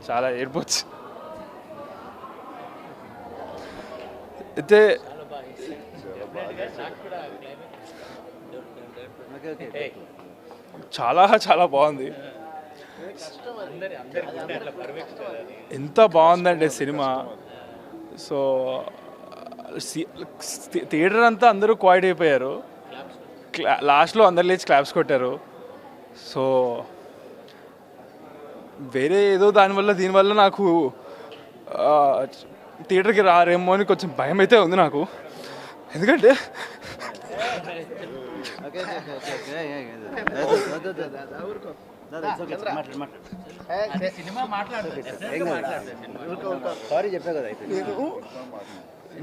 చాలా ఏడ్పొచ్చు. అయితే చాలా చాలా బాగుంది. ఎంత బాగుందంటే సినిమా. సో థియేటర్ అంతా అందరూ క్వైట్ అయిపోయారు. లాస్ట్లో అందరు లేచి క్లాప్స్ కొట్టారు. సో వేరే ఏదో దీనివల్ల నాకు థియేటర్కి రారేమో అని కొంచెం భయం అయితే ఉంది నాకు. ఎందుకంటే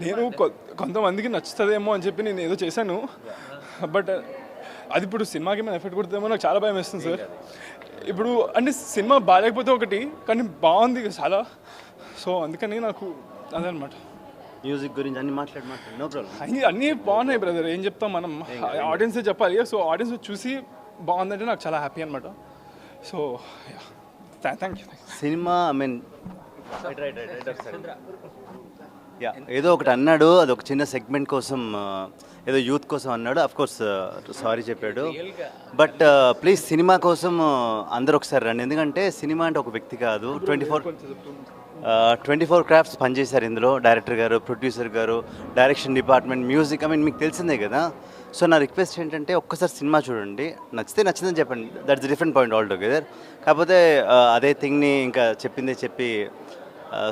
నేను కొంతమందికి నచ్చుతుందేమో అని చెప్పి నేను ఏదో చేశాను. బట్ అది ఇప్పుడు సినిమాకి ఏమైనా ఎఫెక్ట్ కొడుతుందేమో నాకు చాలా భయం వేస్తుంది సార్. ఇప్పుడు అంటే సినిమా బాగాలేకపోతే ఒకటి, కానీ బాగుంది చాలా. సో అందుకని నాకు అదనమాట. మ్యూజిక్ గురించి అన్ని మాట్లాడి నో ప్రాబ్లం. అన్నీ బాగున్నాయి బ్రదర్, ఏం చెప్తాం మనం, ఆడియన్సే చెప్పాలి. సో ఆడియన్స్ చూసి బాగుందంటే నాకు చాలా హ్యాపీ అనమాట. So thank you. Cinema I mean ఏదో ఒకటి అన్నాడు, అది ఒక చిన్న సెగ్మెంట్ కోసం, ఏదో యూత్ కోసం అన్నాడు. అఫ్ కోర్స్ సారీ చెప్పాడు. బట్ ప్లీజ్ సినిమా కోసం అందరూ ఒకసారి రండి. ఎందుకంటే సినిమా అంటే ఒక వ్యక్తి కాదు, 24 క్రాఫ్ట్స్ పనిచేశారు ఇందులో. డైరెక్టర్ గారు, ప్రొడ్యూసర్ గారు, direction department, music, I mean మీకు తెలిసిందే కదా. సో నా రిక్వెస్ట్ ఏంటంటే ఒక్కసారి సినిమా చూడండి, నచ్చితే నచ్చిందని చెప్పండి, that's different point all together. కాకపోతే అదే థింగ్ని ఇంకా చెప్పిందే చెప్పి,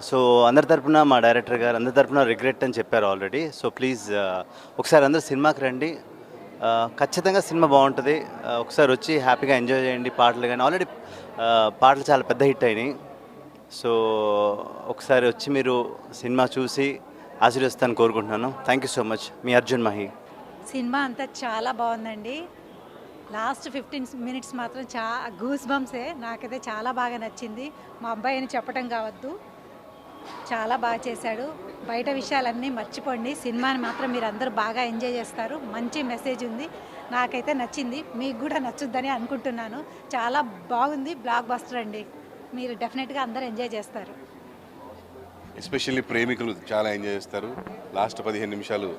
సో అందరి తరపున మా డైరెక్టర్ గారు అందరి తరపున రిగ్రెట్ అని చెప్పారు ఆల్రెడీ. సో ప్లీజ్ ఒకసారి అందరూ సినిమాకి రండి, ఖచ్చితంగా సినిమా బాగుంటుంది. ఒకసారి వచ్చి హ్యాపీగా ఎంజాయ్ చేయండి. పాటలు కానీ ఆల్రెడీ పాటలు చాలా పెద్ద హిట్ అయినాయి. సో ఒకసారి వచ్చి మీరు సినిమా చూసి ఆశీర్వదిస్తాను కోరుకుంటున్నాను. Thank you so much. Me Arjun Mahi. Cinema అంతా చాలా బాగుందండి. లాస్ట్ 15 మినిట్స్ మాత్రం గూస్ బంప్సే. నాకైతే చాలా బాగా నచ్చింది. మా అబ్బాయి అని చెప్పడం కావద్దు, చాలా బాగా చేశాడు. బయట విషయాలన్నీ మర్చిపోండి, సినిమాని మాత్రం మీరు అందరూ బాగా ఎంజాయ్ చేస్తారు. మంచి మెసేజ్ ఉంది, నాకైతే నచ్చింది. మీకు కూడా నచ్చుద్దని అనుకుంటున్నాను. చాలా బాగుంది, బ్లాక్ బస్టర్ అండి. మీరు డెఫినెట్గా అందరూ ఎంజాయ్ చేస్తారు. ఎస్పెషల్లీ ప్రేమికులు చాలా ఎంజాయ్ చేస్తారు. లాస్ట్ 15 నిమిషాలు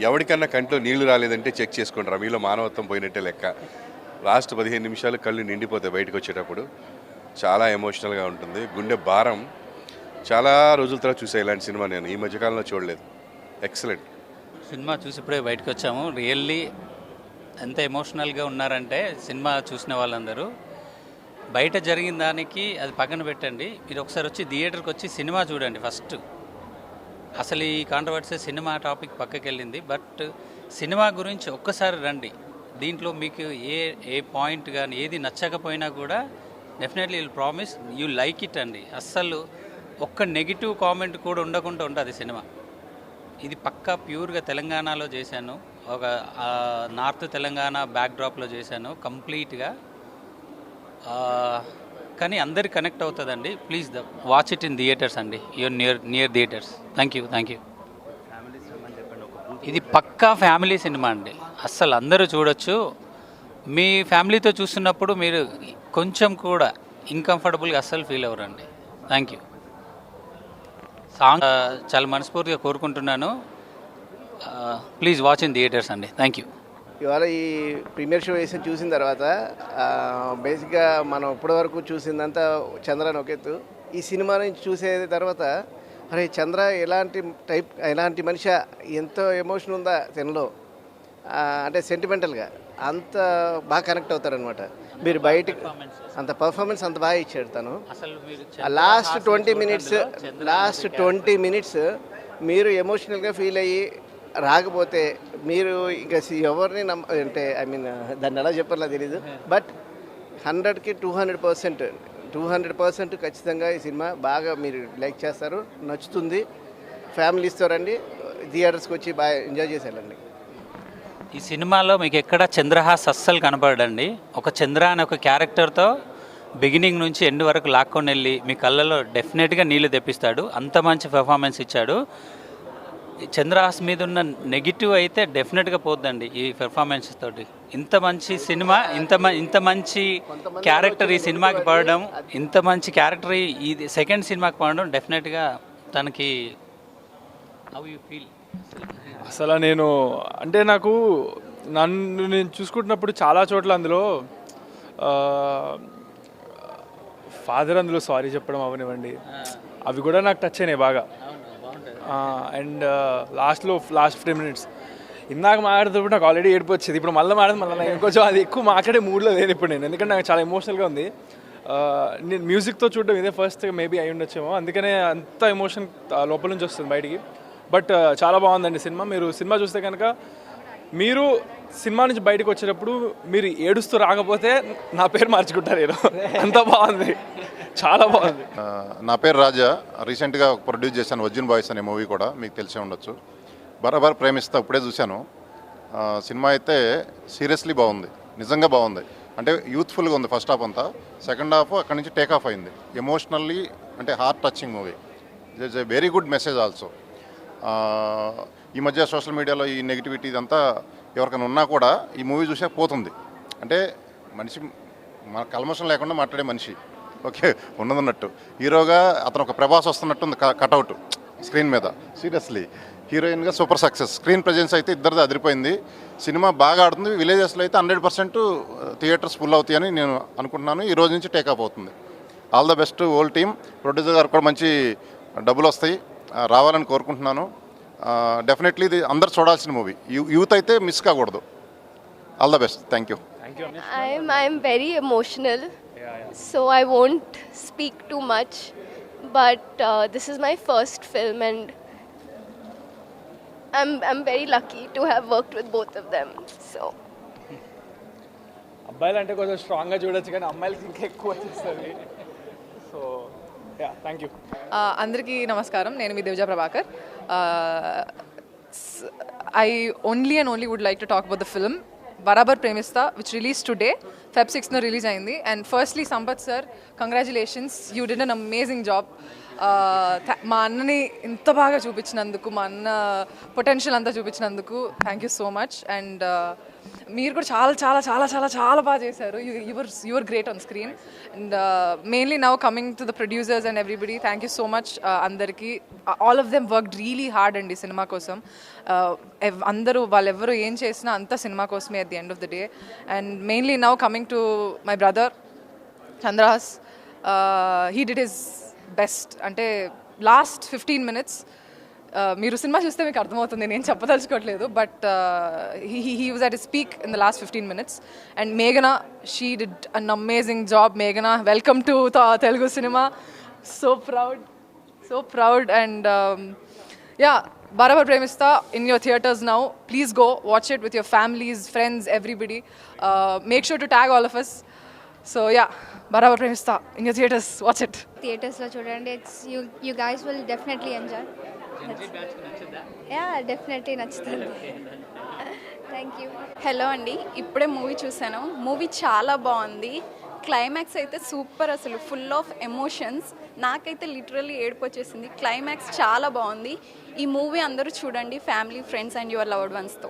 ఎవరికన్నా కంట్లో నీళ్లు రాలేదంటే చెక్ చేసుకుంటారు, మీలో మానవత్వం పోయినట్టే లెక్క. లాస్ట్ 15 నిమిషాలు కళ్ళు నిండిపోతాయి బయటకు వచ్చేటప్పుడు. చాలా ఎమోషనల్గా ఉంటుంది. గుండె భారం. చాలా రోజుల తర్వాత చూసా ఇలాంటి సినిమా, నేను ఈ మధ్యకాలంలో చూడలేదు. ఎక్సలెంట్ సినిమా చూసి ఇప్పుడే బయటకు వచ్చాము. రియల్లీ ఎంత ఎమోషనల్గా ఉన్నారంటే సినిమా చూసిన వాళ్ళందరూ. బయట జరిగిన దానికి అది పక్కన పెట్టండి, మీరు ఒకసారి వచ్చి థియేటర్కి వచ్చి సినిమా చూడండి ఫస్ట్. అసలు ఈ కాంట్రవర్సీ సినిమా టాపిక్ పక్కకి వెళ్ళింది, బట్ సినిమా గురించి ఒక్కసారి రండి. దీంట్లో మీకు ఏ పాయింట్ కానీ ఏది నచ్చకపోయినా కూడా definitely will promise you like it అండి. అస్సలు ఒక్క నెగిటివ్ కామెంట్ కూడా ఉండకుండా ఉంటుంది సినిమా. ఇది పక్కా ప్యూర్గా తెలంగాణలో చేశాను, ఒక నార్త్ తెలంగాణ బ్యాక్డ్రాప్లో చేశాను కంప్లీట్గా. కానీ అందరికి కనెక్ట్ అవుతుందండి. Please watch it in theatres అండి, your near theatres. Thank you. ఇది పక్కా ఫ్యామిలీ సినిమా అండి, అస్సలు అందరూ చూడొచ్చు. మీ ఫ్యామిలీతో చూస్తున్నప్పుడు మీరు కొంచెం కూడా ఇన్కంఫర్టబుల్గా అస్సలు ఫీల్ అవ్వరండి. Thank you. సాంగ్ చాలా మనస్ఫూర్తిగా కోరుకుంటున్నాను. ప్లీజ్ వాచ్ ఇన్ థియేటర్స్ అండి. Thank you. ఇవాళ ఈ ప్రీమియర్ షో వేసి చూసిన తర్వాత బేసిక్గా మనం ఇప్పటివరకు చూసిందంతా చంద్రని ఒక ఎత్తు. ఈ సినిమా నుంచి చూసే తర్వాత అరే చంద్ర ఎలాంటి మనిషి, ఎంతో ఎమోషన్ ఉందా తనలో, అంటే సెంటిమెంటల్గా అంత బాగా కనెక్ట్ అవుతారనమాట. మీరు బయటికి అంత పర్ఫార్మెన్స్ అంత బాగా ఇచ్చాడు తను. లాస్ట్ 20 మినిట్స్ మీరు ఎమోషనల్గా ఫీల్ అయ్యి రాకపోతే మీరు ఇంకా ఎవరిని అంటే ఐ మీన్ దాన్ని ఎలా చెప్పాలో తెలీదు. బట్ 100కి 200% ఖచ్చితంగా ఈ సినిమా బాగా మీరు లైక్ చేస్తారు, నచ్చుతుంది. ఫ్యామిలీస్తో రండి, థియేటర్స్కి వచ్చి బాగా ఎంజాయ్ చేసేయాలండి. ఈ సినిమాలో మీకు ఎక్కడ చంద్రహాస్ అస్సలు కనపడండి. ఒక చంద్ర అనే ఒక క్యారెక్టర్తో బిగినింగ్ నుంచి ఎండ్ వరకు లాక్కొని వెళ్ళి మీ కళ్ళలో డెఫినెట్గా నీళ్లు తెప్పిస్తాడు. అంత మంచి పెర్ఫార్మెన్స్ ఇచ్చాడు. చంద్రహాస్ మీద ఉన్న నెగిటివ్ అయితే డెఫినెట్గా పోద్దండి ఈ పెర్ఫార్మెన్స్ తోటి. ఇంత మంచి సినిమా, ఇంత మంచి క్యారెక్టర్ ఈ సినిమాకి పడడం, ఇంత మంచి క్యారెక్టర్ ఇది సెకండ్ సినిమాకి పడడం డెఫినెట్గా తనకి హౌ యూ ఫీల్? అసలు నేను అంటే నాకు నన్ను నేను చూసుకుంటున్నప్పుడు చాలా చోట్ల అందులో ఫాదర్ అందులో సారీ చెప్పడం అవనివ్వండి, అవి కూడా నాకు టచ్ అయినాయి బాగా. అండ్ లాస్ట్ 15 minutes ఇందాక మాట్లాడుతున్నప్పుడు నాకు ఆల్రెడీ ఏడుపు వచ్చేది, ఇప్పుడు మళ్ళీ మళ్ళీ ఇంకొంచెం అది ఎక్కువ మాట్లాడే మూడ్లో లేదు ఇప్పుడు నేను, ఎందుకంటే నాకు చాలా ఎమోషనల్గా ఉంది. నేను మ్యూజిక్తో చూడడం ఇదే ఫస్ట్ మేబీ అయి ఉండొచ్చేమో, అందుకనే అంత ఎమోషన్ లోపల నుంచి వస్తుంది బయటికి. బట్ చాలా బాగుందండి సినిమా. మీరు సినిమా చూస్తే కనుక మీరు సినిమా నుంచి బయటకు వచ్చేటప్పుడు మీరు ఏడుస్తూ రాకపోతే నా పేరు మార్చుకుంటారు నేను, అంత బాగుంది, చాలా బాగుంది. నా పేరు రాజా. రీసెంట్గా ప్రొడ్యూస్ చేశాను వజ్జిన్ బాయ్స్ అనే మూవీ కూడా, మీకు తెలిసే ఉండొచ్చు. బరాబర్ ప్రేమిస్తా ఇప్పుడే చూశాను. సినిమా అయితే సీరియస్లీ బాగుంది, నిజంగా బాగుంది. అంటే యూత్ఫుల్గా ఉంది ఫస్ట్ హాఫ్ అంతా, సెకండ్ హాఫ్ అక్కడి నుంచి టేక్ ఆఫ్ అయింది. ఎమోషనల్లీ అంటే heart touching movie. It is a very good message also. ఈ మధ్య సోషల్ మీడియాలో ఈ నెగిటివిటీ ఇదంతా ఎవరికైనా ఉన్నా కూడా ఈ మూవీ చూసే పోతుంది. అంటే మనిషి మన కల్మషం లేకుండా మాట్లాడే మనిషి, ఓకే, ఉన్నదన్నట్టు. హీరోగా అతను ఒక ప్రభాస్ వస్తున్నట్టుంది కటౌట్ స్క్రీన్ మీద. సీరియస్లీ హీరోయిన్గా సూపర్ సక్సెస్. స్క్రీన్ ప్రజెన్స్ అయితే ఇద్దరిది అదిరిపోయింది. సినిమా బాగా ఆడుతుంది. విలేజెస్లో అయితే 100% థియేటర్స్ ఫుల్ అవుతాయని నేను అనుకుంటున్నాను. ఈ రోజు నుంచి టేకప్ అవుతుంది. All the best whole team. Producer గారు కూడా మంచి డబ్బులు వస్తాయి, రావాలని కోరుకుంటున్నాను. డెఫినెట్లీ ఇది అందరు చూడాల్సిన మూవీ. యూత్ అయితే మిస్ కాకూడదు. All the best. Thank you. I'm very emotional, so I won't speak too much. But this is my first film, and I'm very lucky to have worked with both of them. So అబ్బాయిలు అంటే కొంచెం స్ట్రాంగ్గా చూడొచ్చు, కానీ అమ్మాయిలకి ఇంకా ఎక్కువ వచ్చేస్తుంది. So thank you. అందరికీ నమస్కారం. నేను మీ దివ్జా Prabhakar. I only would like to talk about the film Barabar Premista, which released today. Feb 6th release అయింది. And firstly, Sampath sir, congratulations. You did an amazing job. మా అన్నని ఇంత బాగా చూపించినందుకు, మా అన్న పొటెన్షియల్ అంతా చూపించినందుకు thank you so much. And మీరు కూడా చాలా చాలా చాలా చాలా చాలా బాగా చేశారు. Your great on screen. And mainly now coming to the producers and everybody, thank you so much అందరికీ. All of them worked really hard అండి సినిమా కోసం. అందరూ వాళ్ళెవ్వరూ ఏం చేసినా అంతా సినిమా కోసమే at the end of the day. And mainly now coming to my brother Chandrahas, he did his best. అంటే లాస్ట్ 15 minutes మీరు సినిమా చూస్తే మీకు అర్థమవుతుంది, నేను చెప్పదలుచుకోవట్లేదు. But he was at his peak in the last 15 minutes. And మేఘనా, she did an amazing job. మేఘనా, welcome to Telugu cinema. So proud. And yeah, Barabar Premista in your theaters now. Please go watch it with your families, friends, everybody. Make sure to tag all of us. So yeah, Barabar Premista in your theaters. Watch it. Theaters lo chudandi. It's you guys will definitely enjoy. Yeah, definitely nachutadi. Thank you. Hello అండి, ఇప్పుడే movie చూశాను. Movie చాలా బాగుంది. Climax అయితే super, అసలు full of emotions. నాకైతే literally ఏడుపు వచ్చేసింది. క్లైమాక్స్ చాలా బాగుంది. ఈ మూవీ అందరూ చూడండి, family, friends and your loved వన్స్తో.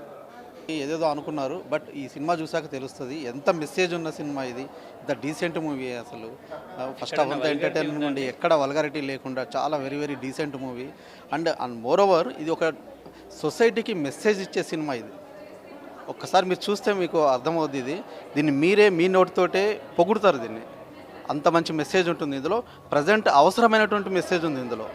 ఏదేదో అనుకున్నారు, బట్ ఈ సినిమా చూసాక తెలుస్తుంది ఎంత మెసేజ్ ఉన్న సినిమా ఇది. The decent movie. అసలు ఫస్ట్ హాఫ్ అంతా ఎంటర్టైన్మెంట్ ఉండి ఎక్కడ వల్గారిటీ లేకుండా చాలా very very decent movie. And more over ఇది ఒక సొసైటీకి మెసేజ్ ఇచ్చే సినిమా ఇది. ఒక్కసారి మీరు చూస్తే మీకు అర్థమవుతుంది. దీన్ని మీరే మీ నోటితోటే పొగుడుతారు దీన్ని. అంత మంచి మెసేజ్ ఉంటుంది ఇందులో. ప్రజెంట్ అవసరమైనటువంటి మెసేజ్ ఉంది ఇందులో.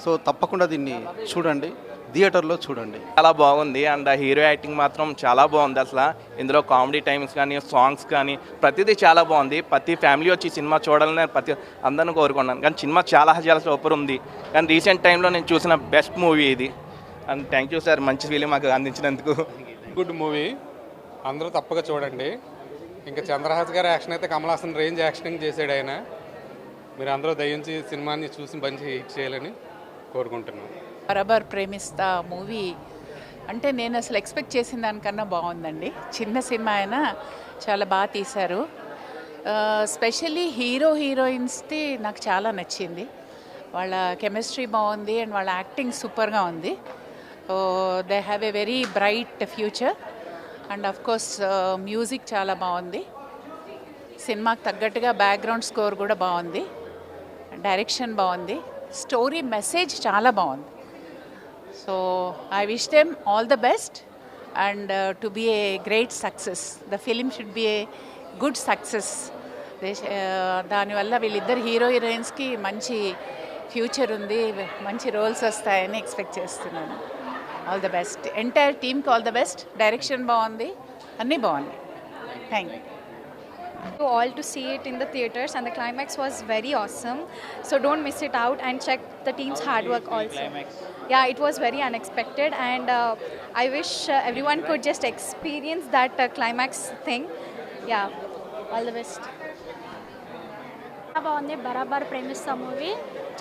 సో తప్పకుండా దీన్ని చూడండి, థియేటర్లో చూడండి. చాలా బాగుంది. అండ్ హీరో యాక్టింగ్ మాత్రం చాలా బాగుంది. అసలు ఇందులో కామెడీ టైమ్స్ కానీ, సాంగ్స్ కానీ ప్రతిదీ చాలా బాగుంది. ప్రతి ఫ్యామిలీ వచ్చి సినిమా చూడాలని అందరిని కోరుకున్నాను. కానీ సినిమా చాలా చాలా సూపర్ ఉంది. కానీ రీసెంట్ టైంలో నేను చూసిన బెస్ట్ మూవీ ఇది. అండ్ థ్యాంక్ యూ సార్, మంచి ఫీలింగ్ మాకు అందించినందుకు. గుడ్ మూవీ, అందరూ తప్పక చూడండి. ఇంకా చంద్రహాస్ గారి యాక్షన్ అయితే కమల్ హాసన్ రేంజ్ యాక్షన్ చేశాడు ఆయన. మీరు అందరూ దయించి సినిమాని చూసి మంచి హిట్ చేయాలని కోరుకుంటున్నాను. బరాబర్ ప్రేమిస్తా మూవీ అంటే నేను అసలు ఎక్స్పెక్ట్ చేసిన దానికన్నా బాగుందండి. చిన్న సినిమా అయినా చాలా బాగా తీశారు. స్పెషల్లీ హీరోయిన్స్ది నాకు చాలా నచ్చింది. వాళ్ళ కెమిస్ట్రీ బాగుంది అండ్ వాళ్ళ యాక్టింగ్ సూపర్గా ఉంది. They have a very bright future. And of course music చాలా బాగుంది. సినిమాకి తగ్గట్టుగా బ్యాక్గ్రౌండ్ స్కోర్ కూడా బాగుంది, డైరెక్షన్ బాగుంది, స్టోరీ మెసేజ్ చాలా బాగుంది. So I wish them all the best and to be a great success. The film should be a good success. దానివల్ల వీళ్ళిద్దరు హీరో హీరోయిన్స్కి మంచి ఫ్యూచర్ ఉంది, మంచి రోల్స్ వస్తాయని ఎక్స్పెక్ట్ చేస్తున్నాను. ఆల్ ద బెస్ట్, ఎంటైర్ టీమ్కి ఆల్ ద బెస్ట్. డైరెక్షన్ బాగుంది, అన్నీ బాగున్నాయి. Thank you. To all to see it in the theaters, and the climax was very awesome, so don't miss it out and check the team's hard work also. Yeah, it was very unexpected, and I wish everyone could just experience that climax thing. Yeah, all the best. బాగుంది. బరాబర్ ప్రేమిస్తా movie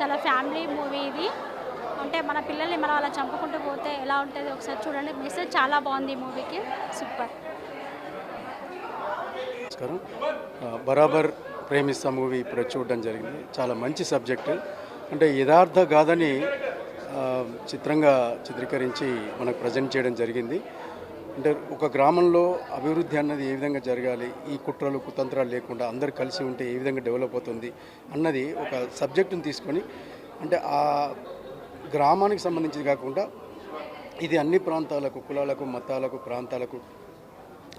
చాలా family movie ఇది. అంటే మన పిల్లల్ని మనం అలా చంపుకుంటూ పోతే ఎలా ఉంటుంది ఒకసారి చూడండి. మెసేజ్ చాలా బాగుంది ఈ మూవీకి, సూపర్. నమస్కారం. బరాబర్ ప్రేమిస్తా మూవీ ఇప్పుడు చూడడం జరిగింది. చాలా మంచి సబ్జెక్టు, అంటే యథార్థ గాథని చిత్రంగా చిత్రీకరించి మనకు ప్రజెంట్ చేయడం జరిగింది. అంటే ఒక గ్రామంలో అభివృద్ధి అన్నది ఏ విధంగా జరగాలి, ఈ కుట్రలు కుతంత్రాలు లేకుండా అందరు కలిసి ఉంటే ఏ విధంగా డెవలప్ అవుతుంది అన్నది ఒక సబ్జెక్టుని తీసుకొని, అంటే ఆ గ్రామానికి సంబంధించి కాకుండా ఇది అన్ని ప్రాంతాలకు, కులాలకు, మతాలకు, ప్రాంతాలకు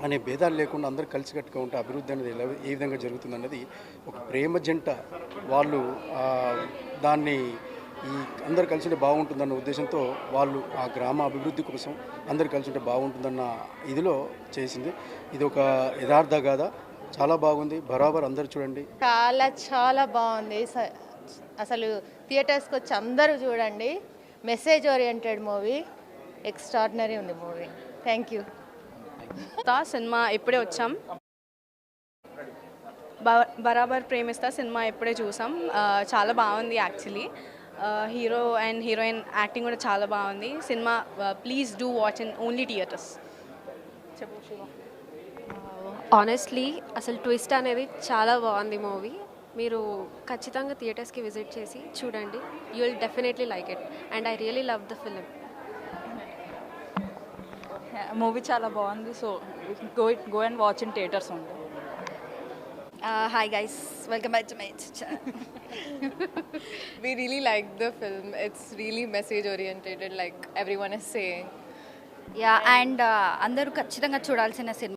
అనే భేదాలు లేకుండా అందరూ కలిసికట్టుగా ఉంటే అభివృద్ధి అనేది ఏ విధంగా జరుగుతుంది అన్నది ఒక ప్రేమ జంట వాళ్ళు దాన్ని ఈ అందరు కలిసి ఉంటే బాగుంటుందన్న ఉద్దేశంతో వాళ్ళు ఆ గ్రామ అభివృద్ధి కోసం అందరు కలిసి ఉంటే బాగుంటుందన్న ఇదిలో చేసింది. ఇది ఒక యథార్థ గాథ, చాలా బాగుంది. బరాబర్ అందరు చూడండి. చాలా చాలా బాగుంది. అసలు థియేటర్స్కి వచ్చి అందరూ చూడండి. మెసేజ్ ఓరియంటెడ్ మూవీ, ఎక్స్ట్రాడినరీ ఉంది మూవీ. Thank you. సినిమా ఇప్పుడే వచ్చాం. బరాబర్ ప్రేమిస్తా సినిమా ఇప్పుడే చూసాం. చాలా బాగుంది actually. Hero and heroine acting కూడా చాలా బాగుంది. Cinema please do watch in only theatres. చెప్పు శివ. ఆనెస్ట్లీ అసలు ట్విస్ట్ అనేది చాలా బాగుంది మూవీ. మీరు ఖచ్చితంగా థియేటర్స్కి విజిట్ చేసి చూడండి. You will definitely like it and I really love the film. Movie చాలా బాగుంది. So go and watch in theatres ఉంది. Hi guys, welcome back to my channel. We really liked the film. It's really message oriented, like everyone is saying. Yeah, and అందరూ ఖచ్చితంగా చూడాల్సిన cinema.